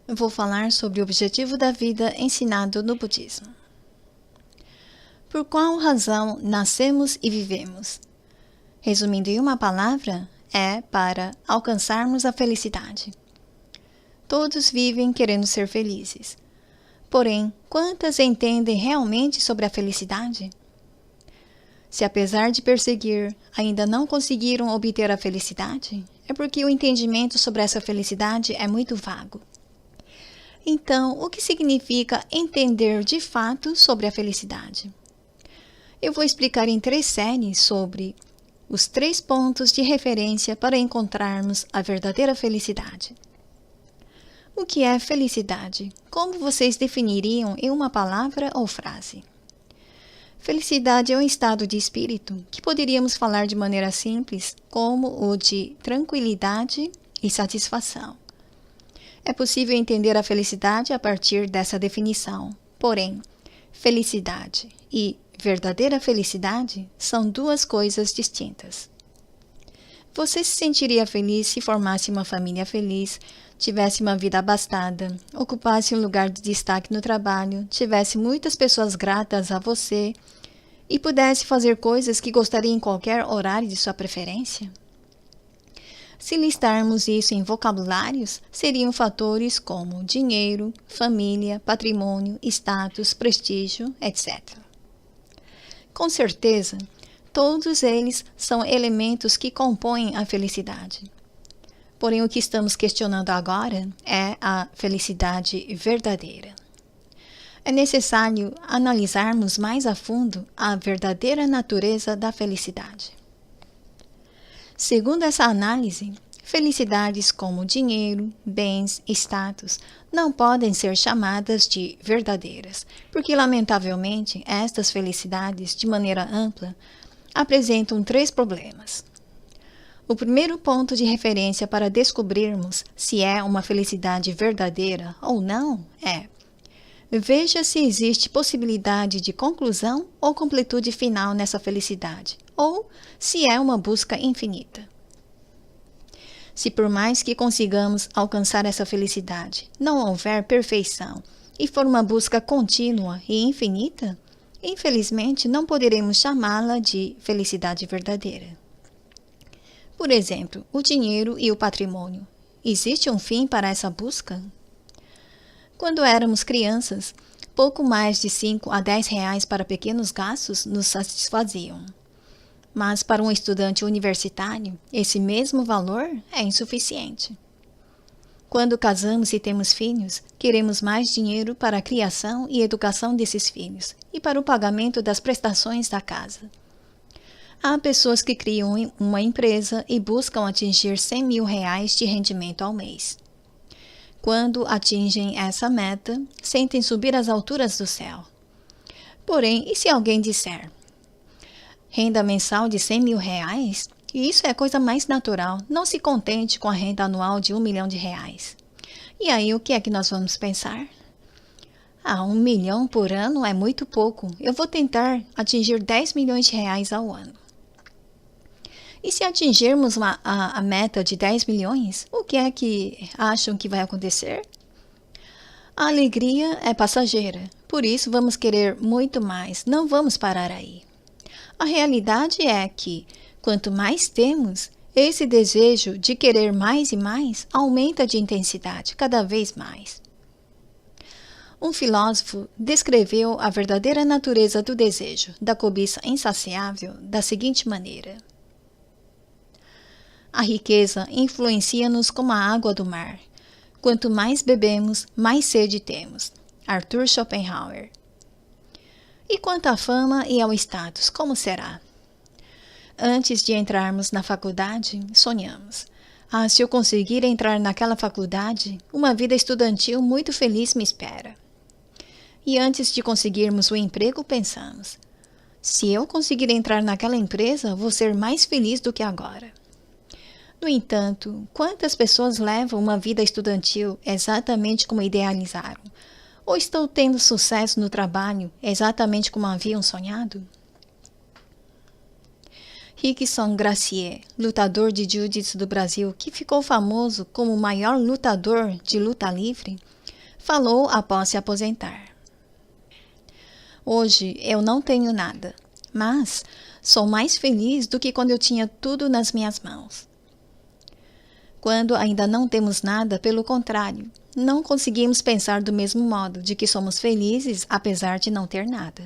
Eu vou falar sobre o objetivo da vida ensinado no budismo. Por qual razão nascemos e vivemos? Resumindo em uma palavra, é para alcançarmos a felicidade. Todos vivem querendo ser felizes. Porém, quantas entendem realmente sobre a felicidade? Se apesar de perseguir, ainda não conseguiram obter a felicidade, é porque o entendimento sobre essa felicidade é muito vago. Então, o que significa entender de fato sobre a felicidade? Eu vou explicar em 3 séries sobre os 3 pontos de referência para encontrarmos a verdadeira felicidade. O que é felicidade? Como vocês definiriam em uma palavra ou frase? Felicidade é um estado de espírito que poderíamos falar de maneira simples como o de tranquilidade e satisfação. É possível entender a felicidade a partir dessa definição. Porém, felicidade e verdadeira felicidade são 2 coisas distintas. Você se sentiria feliz se formasse uma família feliz, tivesse uma vida abastada, ocupasse um lugar de destaque no trabalho, tivesse muitas pessoas gratas a você e pudesse fazer coisas que gostaria em qualquer horário de sua preferência? Se listarmos isso em vocabulários, seriam fatores como dinheiro, família, patrimônio, status, prestígio, etc. Com certeza, todos eles são elementos que compõem a felicidade. Porém, o que estamos questionando agora é a felicidade verdadeira. É necessário analisarmos mais a fundo a verdadeira natureza da felicidade. Segundo essa análise, felicidades como dinheiro, bens, status não podem ser chamadas de verdadeiras, porque, lamentavelmente, estas felicidades, de maneira ampla, apresentam 3 problemas. O primeiro ponto de referência para descobrirmos se é uma felicidade verdadeira ou não é: veja se existe possibilidade de conclusão ou completude final nessa felicidade, ou se é uma busca infinita. Se por mais que consigamos alcançar essa felicidade, não houver perfeição e for uma busca contínua e infinita, infelizmente não poderemos chamá-la de felicidade verdadeira. Por exemplo, o dinheiro e o patrimônio. Existe um fim para essa busca? Quando éramos crianças, pouco mais de 5 a 10 reais para pequenos gastos nos satisfaziam. Mas para um estudante universitário, esse mesmo valor é insuficiente. Quando casamos e temos filhos, queremos mais dinheiro para a criação e educação desses filhos e para o pagamento das prestações da casa. Há pessoas que criam uma empresa e buscam atingir 100 mil reais de rendimento ao mês. Quando atingem essa meta, sentem subir às alturas do céu. Porém, e se alguém disser: renda mensal de 100 mil reais? E isso é a coisa mais natural, não se contente com a renda anual de 1 milhão de reais. E aí, o que é que nós vamos pensar? 1 milhão por ano é muito pouco, eu vou tentar atingir 10 milhões de reais ao ano. E se atingirmos a meta de 10 milhões, o que é que acham que vai acontecer? A alegria é passageira, por isso vamos querer muito mais, não vamos parar aí. A realidade é que, quanto mais temos, esse desejo de querer mais e mais aumenta de intensidade cada vez mais. Um filósofo descreveu a verdadeira natureza do desejo, da cobiça insaciável, da seguinte maneira: a riqueza influencia-nos como a água do mar. Quanto mais bebemos, mais sede temos. Arthur Schopenhauer. E quanto à fama e ao status, como será? Antes de entrarmos na faculdade, sonhamos: se eu conseguir entrar naquela faculdade, uma vida estudantil muito feliz me espera. E antes de conseguirmos o emprego, pensamos: se eu conseguir entrar naquela empresa, vou ser mais feliz do que agora. No entanto, quantas pessoas levam uma vida estudantil exatamente como idealizaram? Ou estão tendo sucesso no trabalho exatamente como haviam sonhado? Rickson Gracie, lutador de jiu-jitsu do Brasil, que ficou famoso como o maior lutador de luta livre, falou após se aposentar. Hoje eu não tenho nada, mas sou mais feliz do que quando eu tinha tudo nas minhas mãos. Quando ainda não temos nada, pelo contrário, não conseguimos pensar do mesmo modo de que somos felizes apesar de não ter nada.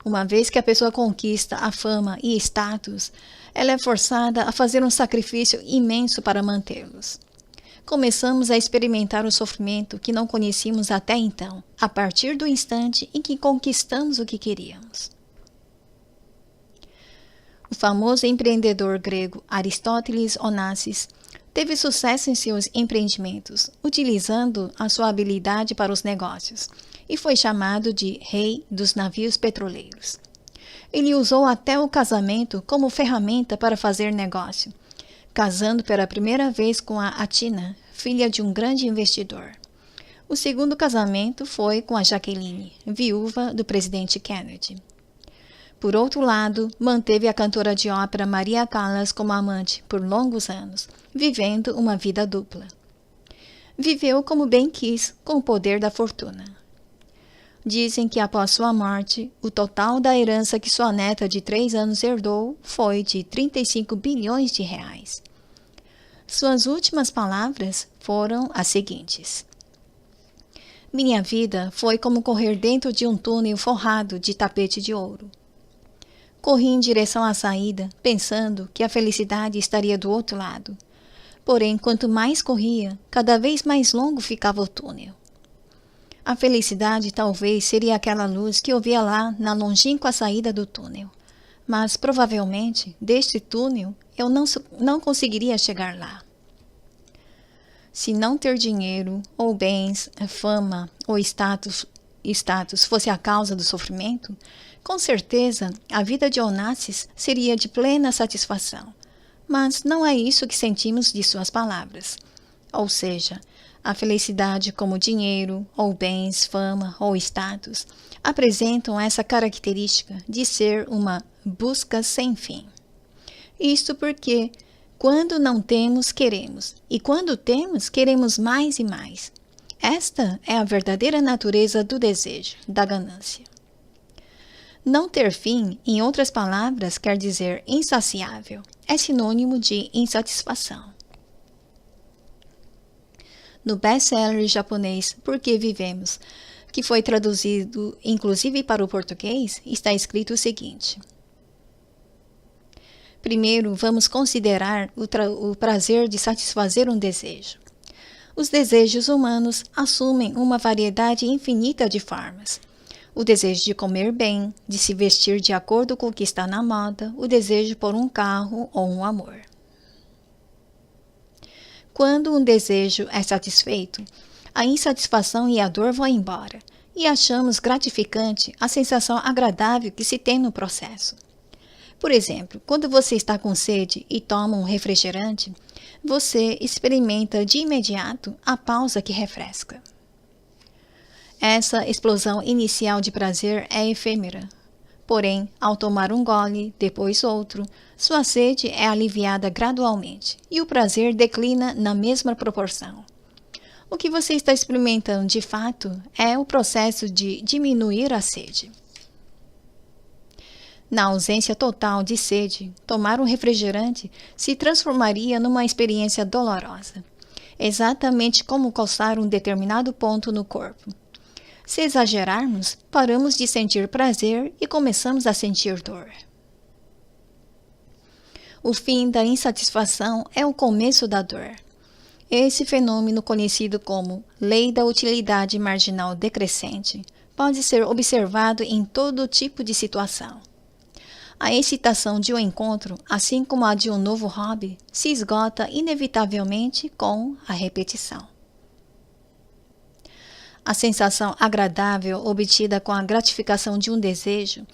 Uma vez que a pessoa conquista a fama e status, ela é forçada a fazer um sacrifício imenso para mantê-los. Começamos a experimentar o sofrimento que não conhecíamos até então, a partir do instante em que conquistamos o que queríamos. O famoso empreendedor grego Aristóteles Onassis teve sucesso em seus empreendimentos, utilizando a sua habilidade para os negócios, e foi chamado de rei dos navios petroleiros. Ele usou até o casamento como ferramenta para fazer negócio, casando pela primeira vez com a Atina, filha de um grande investidor. O segundo casamento foi com a Jacqueline, viúva do presidente Kennedy. Por outro lado, manteve a cantora de ópera Maria Callas como amante por longos anos, vivendo uma vida dupla. Viveu como bem quis, com o poder da fortuna. Dizem que após sua morte, o total da herança que sua neta de 3 anos herdou foi de 35 bilhões de reais. Suas últimas palavras foram as seguintes: "Minha vida foi como correr dentro de um túnel forrado de tapete de ouro. Corri em direção à saída, pensando que a felicidade estaria do outro lado. Porém, quanto mais corria, cada vez mais longo ficava o túnel. A felicidade talvez seria aquela luz que eu via lá na longínqua saída do túnel. Mas, provavelmente, deste túnel, eu não conseguiria chegar lá. Se não ter dinheiro, ou bens, fama ou status fosse a causa do sofrimento, com certeza a vida de Onassis seria de plena satisfação. Mas não é isso que sentimos de suas palavras. Ou seja, a felicidade como dinheiro, ou bens, fama ou status apresentam essa característica de ser uma busca sem fim. Isto porque, quando não temos, queremos, e quando temos, queremos mais e mais. Esta é a verdadeira natureza do desejo, da ganância. Não ter fim, em outras palavras, quer dizer insaciável, é sinônimo de insatisfação. No best-seller japonês Por que Vivemos, que foi traduzido inclusive para o português, está escrito o seguinte: primeiro, vamos considerar o prazer de satisfazer um desejo. Os desejos humanos assumem uma variedade infinita de formas. O desejo de comer bem, de se vestir de acordo com o que está na moda, o desejo por um carro ou um amor. Quando um desejo é satisfeito, a insatisfação e a dor vão embora, e achamos gratificante a sensação agradável que se tem no processo. Por exemplo, quando você está com sede e toma um refrigerante, você experimenta de imediato a pausa que refresca. Essa explosão inicial de prazer é efêmera. Porém, ao tomar um gole, depois outro, sua sede é aliviada gradualmente e o prazer declina na mesma proporção. O que você está experimentando de fato é o processo de diminuir a sede. Na ausência total de sede, tomar um refrigerante se transformaria numa experiência dolorosa, exatamente como coçar um determinado ponto no corpo. Se exagerarmos, paramos de sentir prazer e começamos a sentir dor. O fim da insatisfação é o começo da dor. Esse fenômeno, conhecido como lei da utilidade marginal decrescente, pode ser observado em todo tipo de situação. A excitação de um encontro, assim como a de um novo hobby, se esgota inevitavelmente com a repetição. A sensação agradável obtida com a gratificação de um desejo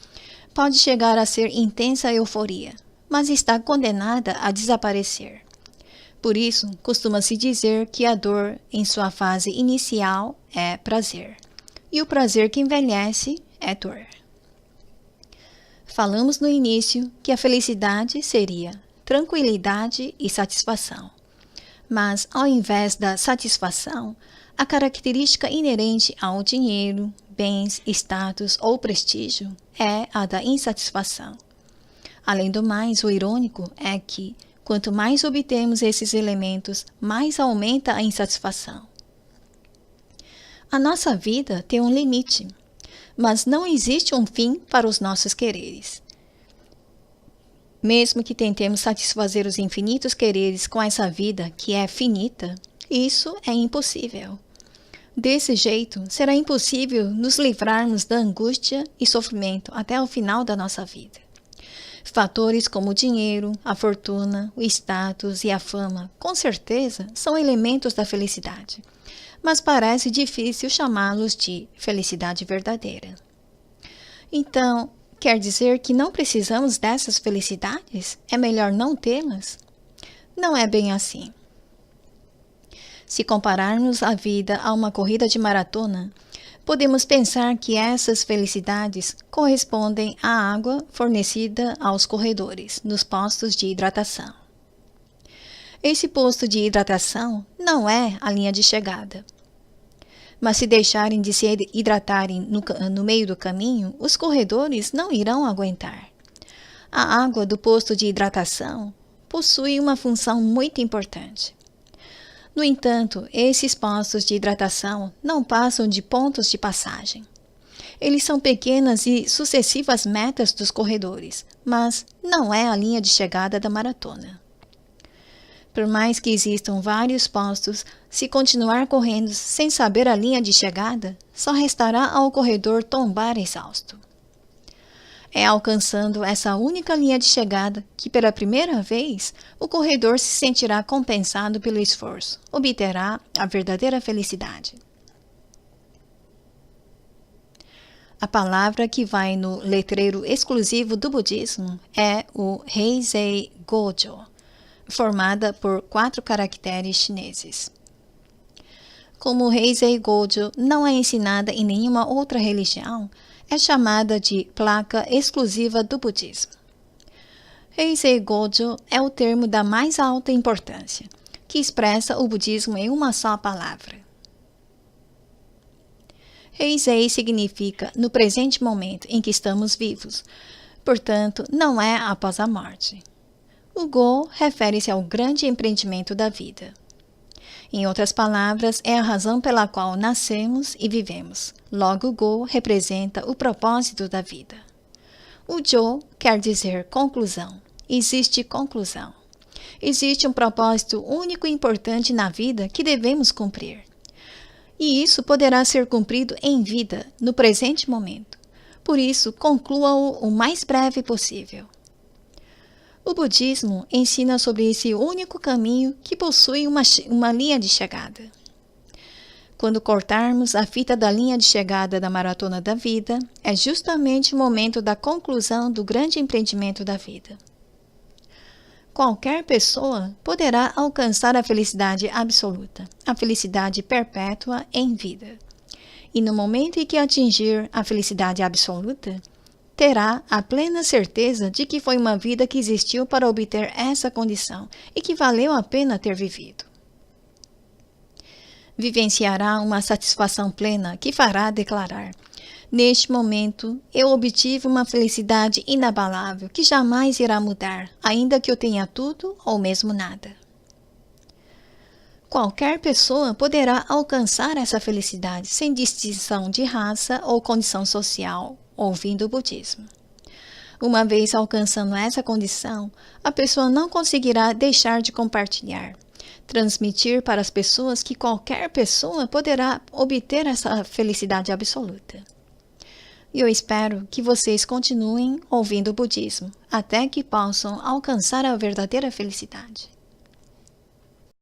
pode chegar a ser intensa euforia, mas está condenada a desaparecer. Por isso, costuma-se dizer que a dor, em sua fase inicial, é prazer, e o prazer que envelhece é dor. Falamos no início que a felicidade seria tranquilidade e satisfação. Mas, ao invés da satisfação, a característica inerente ao dinheiro, bens, status ou prestígio é a da insatisfação. Além do mais, o irônico é que, quanto mais obtemos esses elementos, mais aumenta a insatisfação. A nossa vida tem um limite, mas não existe um fim para os nossos quereres. Mesmo que tentemos satisfazer os infinitos quereres com essa vida que é finita, isso é impossível. Desse jeito, será impossível nos livrarmos da angústia e sofrimento até o final da nossa vida. Fatores como o dinheiro, a fortuna, o status e a fama, com certeza, são elementos da felicidade, mas parece difícil chamá-los de felicidade verdadeira. Então, quer dizer que não precisamos dessas felicidades? É melhor não tê-las? Não é bem assim. Se compararmos a vida a uma corrida de maratona, podemos pensar que essas felicidades correspondem à água fornecida aos corredores nos postos de hidratação. Esse posto de hidratação não é a linha de chegada. Mas se deixarem de se hidratarem no meio do caminho, os corredores não irão aguentar. A água do posto de hidratação possui uma função muito importante. No entanto, esses postos de hidratação não passam de pontos de passagem. Eles são pequenas e sucessivas metas dos corredores, mas não é a linha de chegada da maratona. Por mais que existam vários postos, se continuar correndo sem saber a linha de chegada, só restará ao corredor tombar exausto. É alcançando essa única linha de chegada que, pela primeira vez, o corredor se sentirá compensado pelo esforço, obterá a verdadeira felicidade. A palavra que vai no letreiro exclusivo do budismo é o Heisei Gojo, formada por 4 caracteres chineses. Como o Heisei Gojo não é ensinada em nenhuma outra religião, é chamada de placa exclusiva do budismo. Heisei Gojo é o termo da mais alta importância, que expressa o budismo em uma só palavra. Heisei significa no presente momento em que estamos vivos, portanto, não é após a morte. O Go refere-se ao grande empreendimento da vida. Em outras palavras, é a razão pela qual nascemos e vivemos. Logo, o Go representa o propósito da vida. O Jo quer dizer conclusão. Existe conclusão. Existe um propósito único e importante na vida que devemos cumprir. E isso poderá ser cumprido em vida, no presente momento. Por isso, conclua-o o mais breve possível. O budismo ensina sobre esse único caminho que possui uma linha de chegada. Quando cortarmos a fita da linha de chegada da maratona da vida, é justamente o momento da conclusão do grande empreendimento da vida. Qualquer pessoa poderá alcançar a felicidade absoluta, a felicidade perpétua em vida. E no momento em que atingir a felicidade absoluta, terá a plena certeza de que foi uma vida que existiu para obter essa condição e que valeu a pena ter vivido. Vivenciará uma satisfação plena que fará declarar: neste momento, eu obtive uma felicidade inabalável que jamais irá mudar, ainda que eu tenha tudo ou mesmo nada. Qualquer pessoa poderá alcançar essa felicidade sem distinção de raça ou condição social, ouvindo o budismo. Uma vez alcançando essa condição, a pessoa não conseguirá deixar de compartilhar, transmitir para as pessoas que qualquer pessoa poderá obter essa felicidade absoluta. E eu espero que vocês continuem ouvindo o budismo, até que possam alcançar a verdadeira felicidade.